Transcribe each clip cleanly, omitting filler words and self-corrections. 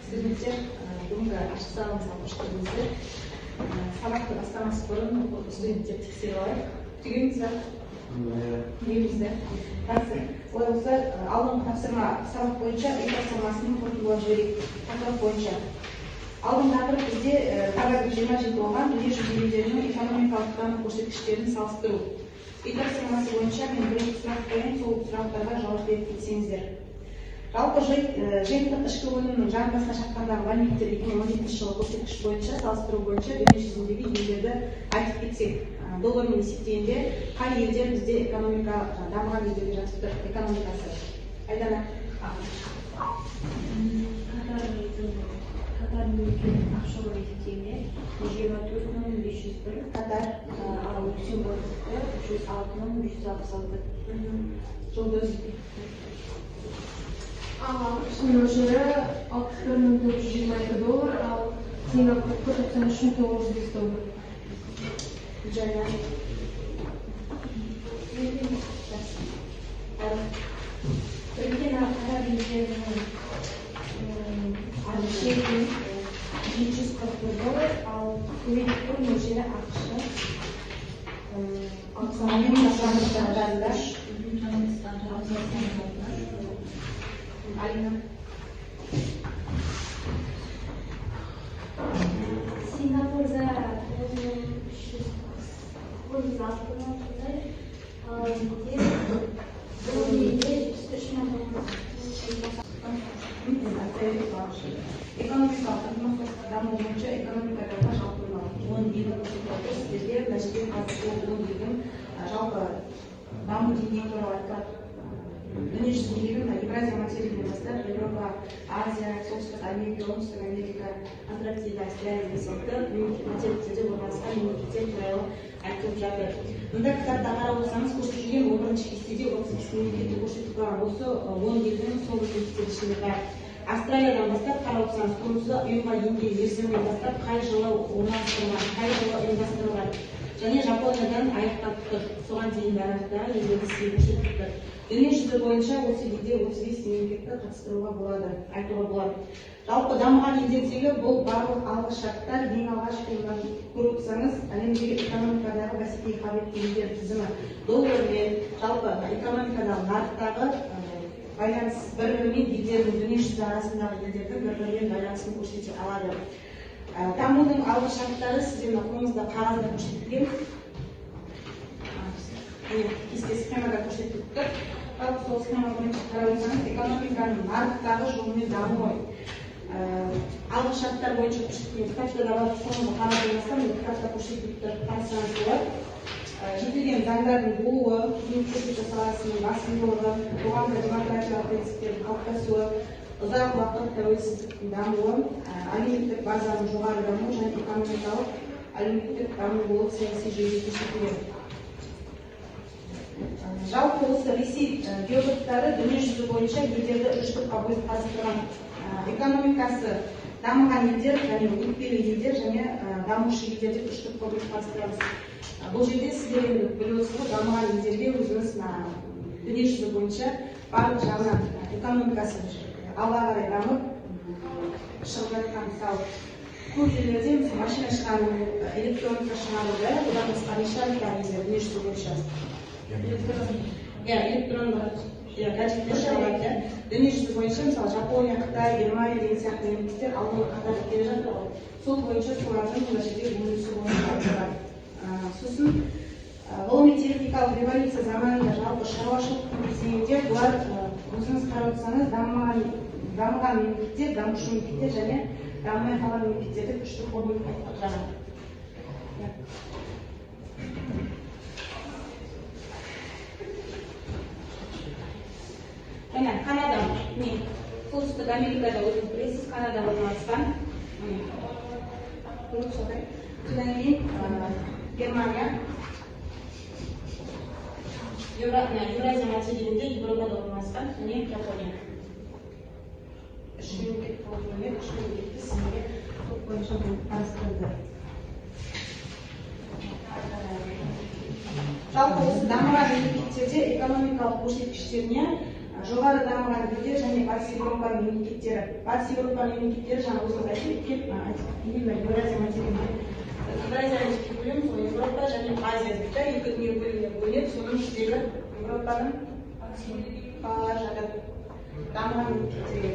студенттер бүгінгі ашық сабағымызға қош келдіңіздер. Сабақты бастамас бұрын студенттерді тексеріп алайық. Түгеніңіз бе? Түгеніңізді. Жақсы. Олай болса, алдыңғы тапсырма сабақ бойынша үй тапсырмасының қорытындылап жіберейік. Тақырып бойынша. Алдыңғы тақырып бізде параграф 27 болған дүниежүзі елдерінің экономикалық даму көрсеткіштерін салыстыру. Үй тапсырмасы бойынша мен бірінші сұрақ қояйын, сол сұрақтарға жауап беріп кетсеңіздер. Жалпы жиынтық ішкі өнімнің жан басына шаққандағы мәліметтер 2017 жылғы көрсеткіш бойынша салыстыру бойынша дүниежүзіндегі елдерді айтып кетсек, доллармен есептегенде қай елдер бізде экономика дамыған елдерге жатып тұр, экономикасы? Айдана. Катар мемлекетінің ақшалай есептегенде 24.501, Катар, ал Люксембургтікі 306.566. Жолды өзгерте. ақш мөлшері $64.922, ал Сингапурдікі $93.905. Жайна. Біріккен Араб Емірлерінің шегі $741, ал Кувейттің мөлшері ақш-ы Алина. Сингапурда 9.306, ал Брунейде 73.000. Экономикалық ынтымақтастық даму бойынша экономикадағы жалпы 10 елдің көрсеткіші сіздерге мәжілде қазіргі 10 елдің жалпы даму деңгейі туралы айтады. Дүниежүзіндегі Евразия материалінен бастап Европа, Азия, Солтүстік Америка, Оңтүстік Америка, Антарктида, Австралия сияқты материктерде орналасқан мемлекеттер туралы айтылып жатыр. Мұнда кітапта қарап отырсаңыз көрсетілген 11-ші кестеде 32 мемлекетті көрсетіп тұрған осы 10 елдің сол мемлекеттер ішінде бар. Австралиядан бастап қарап отырсаңыз көбісі ұйымға енген мерзімнен бастап қай жылы орналастырылған, қай жылы ұйымдастырылған және Жапониядан аяқтап тұр. Соған дейін барлықта елдерді көрсетіп тұр. Дүниежүзі бойынша осы елде 35 мемлекетті қатыстыруға болады, айтуға болады. Жалпы дамыған елдердегі бұл барлық алғы шарттар ең алғаш қойылған көріп тұрсаңыз, әлемдегі экономикадағы бәсекеге қабілетті елдер тізімі доллармен, жалпы экономикадағы нарықтағы байланыс бір-бірімен елдердің дүниежүзі арасындағы елдердің бір-бірімен байланысын көрсете алады. Дамудың алғы шарттары сіздердің қолыңызда қағазда көрсетілген. Кесте схемада көрсетіліп тұр. Жалпы сол схема бойынша қарап отырсаңыз, экономиканың нарықтағы жолымен дамуы алғы шарттар бойынша көрсетілген. Кітапта да бар, соңғы қарап отырсам, кітапта көрсетіліп тұр. Қарасаңыз болады. Жетілген заңдардың болуы, қызмет көрсету саласының басымдылығы, қоғамда демократиялық принциптердің қалыптасуы, ұзақ уақыт тәуелсіздіктің дамуы, әлеуметтік базаның жоғары дамуы және экономикалық әлеуметтік даму болып саяси жүйеде көрсетілген. Жалпы осы Ресей географтары дүниежүзі бойынша елдерді үш топқа бөліп қарастырған. Экономикасы дамыған елдер және өтпелі елдер және дамушы елдерді үш топқа бөліп қарастырамыз. Бұл жерде сіздер біліп отырсыз, дамыған елдерге өзіңіз дүниежүзі бойынша барлық жағынан экономикасы алға қарай дамып шығып жатқан, мысалы көп жерлерде машина шығару, электроника шығаруды, одан басқа неше елдер дүниежүзі бойынша электронды гаджеттер шығарады. Дүниежүзі бойынша мысалы Жапония, Қытай, Германия деген сияқты мемлекеттер алдыңғы қатарда келе жатыр ғой. Сол бойынша солардың мына жерде үлесі бойынша айтылған. Сосын ғылыми техникалық революция заманында жалпы шаруашылық кезеңінде бұлар өзіңіз қарап отырсаңыз дамыған мемлекеттер, дамушы мемлекеттер және дамымай қалған мемлекеттерді үш топқа бөліп айтқан. Канада, солтүстік Америкада өзіңіз білесіз, Канада орналасқан. Содан кейін Германия, Еуразия материалінде Европада орналасқан, және Жапония. Үш мемлекет болып бөлінген, үш мемлекетті сізге топ бойынша бөліп қарастырылды. Жалпы осы дамыған мемлекеттерде экономикалық көрсеткіштеріне жоғары дамыған елдер және батыс Еуропа мемлекеттері. Батыс Еуропа мемлекеттері жаңа өзіңіз Еуразия материалында. Евразияны жеке бөлеміз, ол Еуропа және Азия дейді. Екі дүние бөліміне бөлінеді. Соның ішіндегі Еуропаның дамыған мемлекеттері.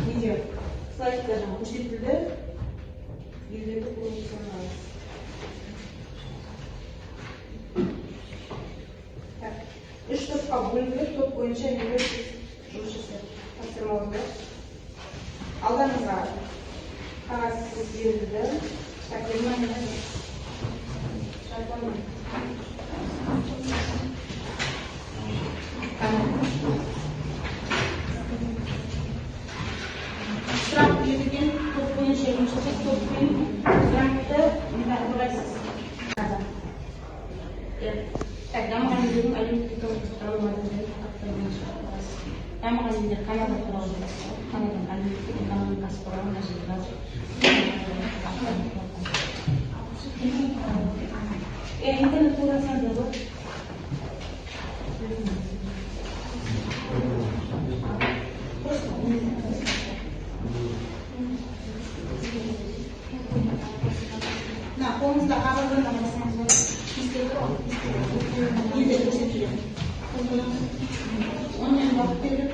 Видео слайдтар жаңа көрсетілді. Елдерді көруіңізге ұсынамыз. Үш топқа бөлініп, топ бойынша еңбек жұмыс жасайды. Тапсырмаларды. Алдарыңызға қағаз берілді. Сұрақ берілген топ бойынша еңбек жасайды. Топпен сұрақты қорғайсыз. Дамыған елдердің әлеуметтік дамуының дамыған елдер Канада туралы жазылса, Канаданың әлеуметтік экономикасы туралы жазылады. Интернет турасында да бар. Қолыңызда қағаздан да басыңыз бар. Елдер көрсетіледі. Онымен уақыт беріліп,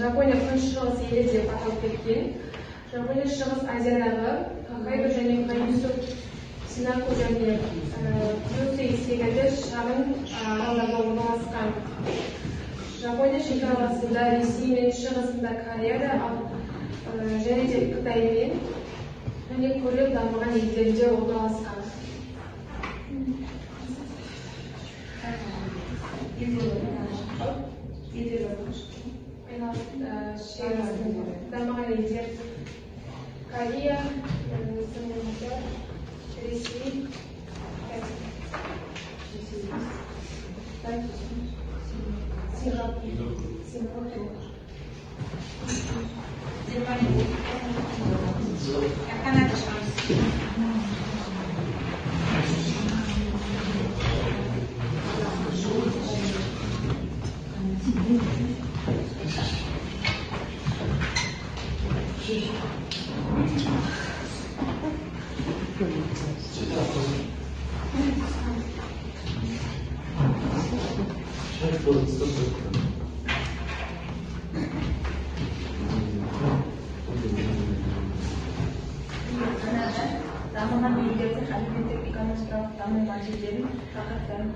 Жапония шығыс елі деп аталып кеткен. Жапония шығыс Азиядағы Хоккайдо және Кайнсу, Синаку және Кюсей секілді шағын аралдарда орналасқан. Жапония шекарасында Ресей мен шығысында Кореяда, және де Қытаймен және көріп дамыған елдерде орналасқан. Дамыған елдер Корея, Ресей, Канада. дамыған елдердің әлеуметтік экономикалық даму мәселелерін тақырыптарын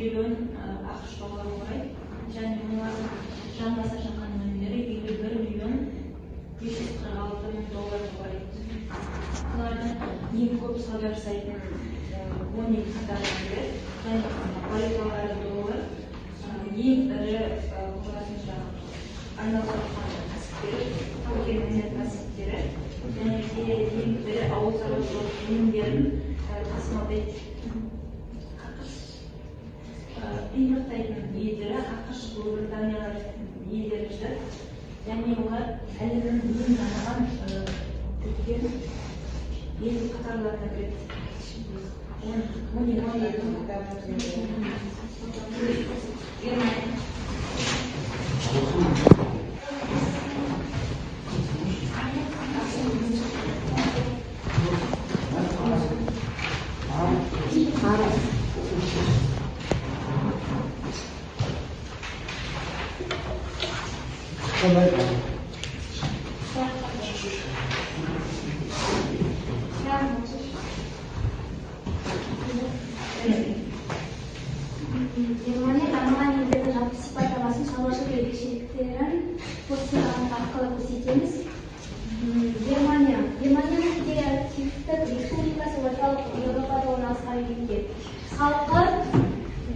триллион ақш доллары құрайды және олардың жан басына шаққан өнімдері 1 миллион 546 мың доллар құрайды. Олардың ең көп сауда жасайтын 12 қатарлы және валюталары доллар, ең ірі айналысқан кәсіптері, тау-кен өнеркәсіптері және ең ірі ауыл шаруашылық өнімдерін тасымалдайды. Импорттайтын елдері ақш, Ұлыбритания елдері жатады және олар әлемнің ең дамыған үлкен ел қатарларына кіреді. Германия дамыған елдердің жалпы сипаттамасын, шаруашылық ерекшеліктерін арқылы көрсетеміз. Германия федеративтік республикасы орталық Еуропада орналасқан мемлекет. Халқы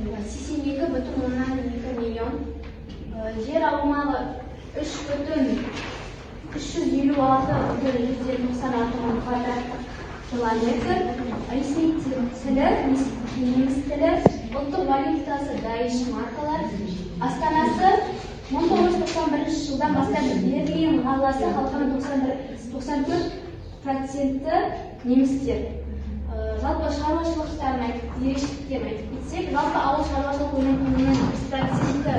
82,2 миллион. Жер аумағы 3,356,196 мың квадраттық километр. Ресми тілі неміс тілі, ұлттық валютасы даиш маркалар. Астанасы 1991 жылдан бастап Берлин қаласы, халқының 94% немістер. Жалпы шаруашылықтарын ерекшеліктерін айтып кетсек, жалпы ауыл шаруашылық өнімдерінің стратегті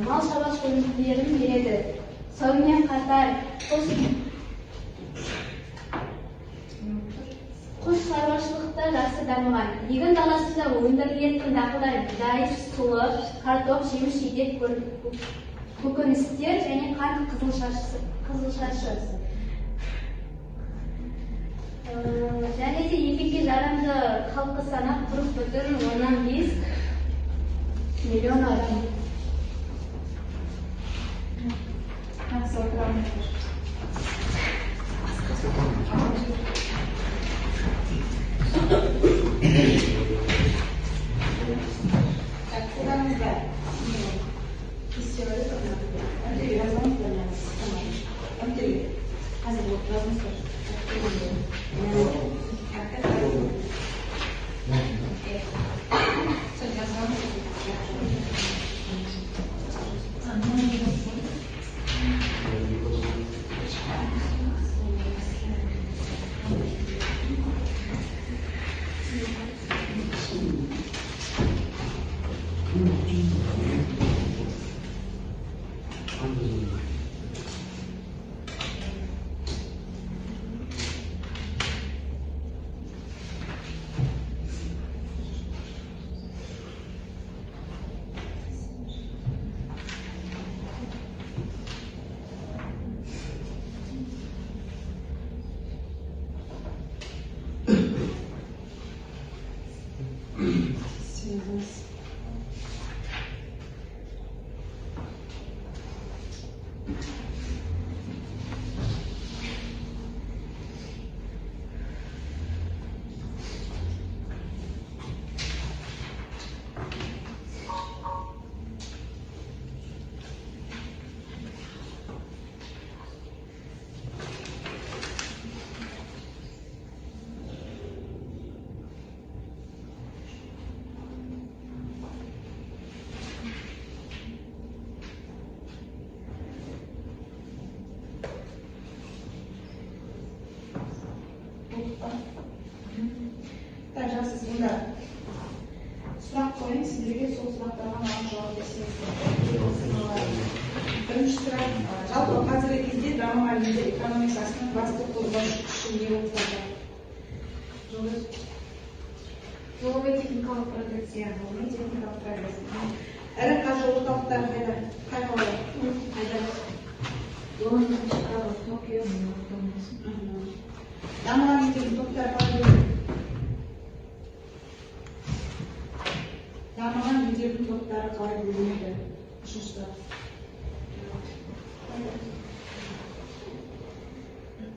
мал шаруашылық өнімдерін береді. Сонымен қатар құс шаруашылықта жақсы дамыған. Егін даласында өндірілетін дақылдар бидай, сұлы, картоп, жеміс-жидек, көкөністер және қант қызылшасы. Және де еңбекке жарамды халқы саны 40,5 миллион адам. жақсы, сонда сұрақ қойын, сіздерге сол сұрақтарға маған жауап берсеңіздер. Бірінші сұрақ, жалпы қазіргі кезде дамыған елдер экономикасының басты қозғаушы күші не болып табылады? Ғылыми техникалық прогресс. Ғылыми техникалық прогресс. Ірі қаржы орталықтары қайда? Қай қалада? Лондон, Чикаго, Токио, Дамыған елдердің топтары қалай бөлінеді? Дамыған елдердің топтары қалай бөлінеді? Үшінші сұрақ.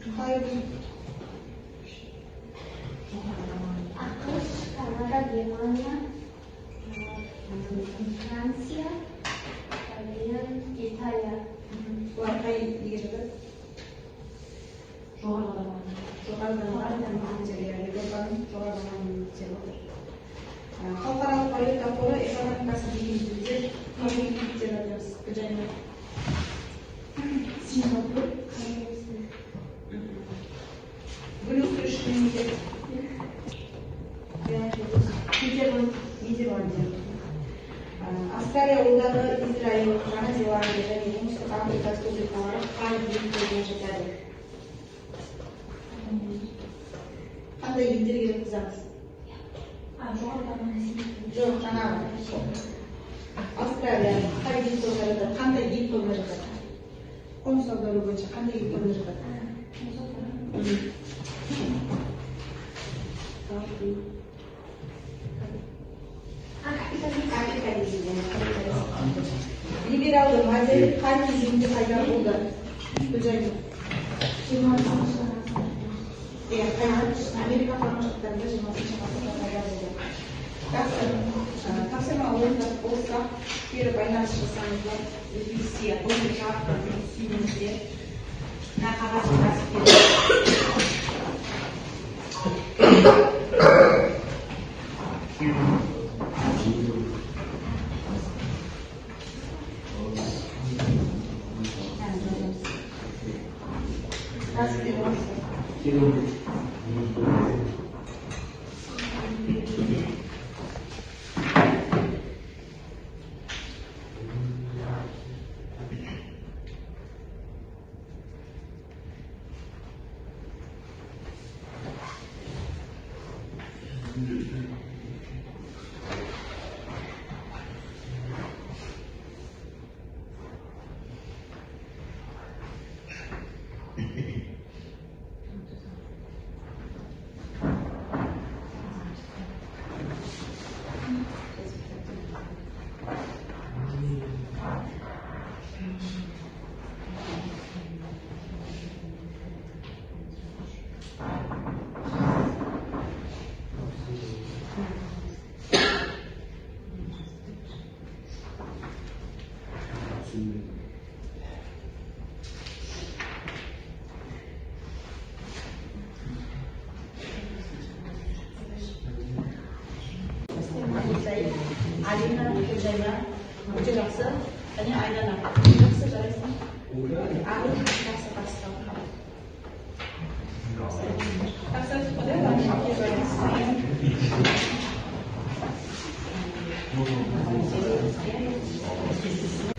Қалай бөлінеді? ақш, канада, германия, франция, италия. Бұлар қай неге жатады? Жоғары дамыған елдер, Еуропаның жоғары дамыған елдері отыр. Халықаралық валюта қоры экономикасы деген елдер қай мемлекеттер жатырмыз? Гүлжәмил. Сингапур. Гүл өсіруші мемлекет. Нидерландия. Австралия одағы, Израиль, Жаңа Зеландия және Оңтүстік Африка республикалары қай елдерге жатады? Қандай елдерге жатқызамыз? Жоқ, жаңағы. Австралия қай ел тобына жатады? Қандай ел тобына жатады? Қоныс аудару бойынша қандай ел тобына жатады? Либералды модель қай кезеңде пайда болды? Гүлжәмил. Америка құрама штаттарында 20-шы ғасырда пайда болды. Тапсырма орындап болса, кері байланыс жасаңыздар, рефлексия, бұл жақтан сүйіңіздер, мына қағазды жазып Алина, Гүлжәмил, өте жақсы. Және Айдана. Жақсы, жарайсың. Ағыл, жақсы қатыстау. Жақсы, қодай бар.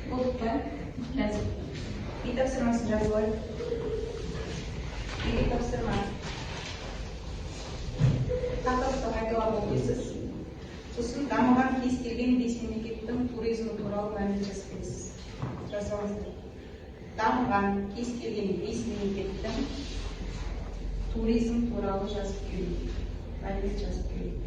Болыпты. Жазып. Үй тапсырмасын жазып ой. Үй тапсырма. Тақырыпты қайталап оқисыз. Сосын дамыған кез келген 5 мемлекеттің туризмі туралы мәлімет жазып бересіз. Жазыңыздар. Дамыған кез келген 5 мемлекеттің туризм туралы жазып берейік. Мәлімет жазып берейік.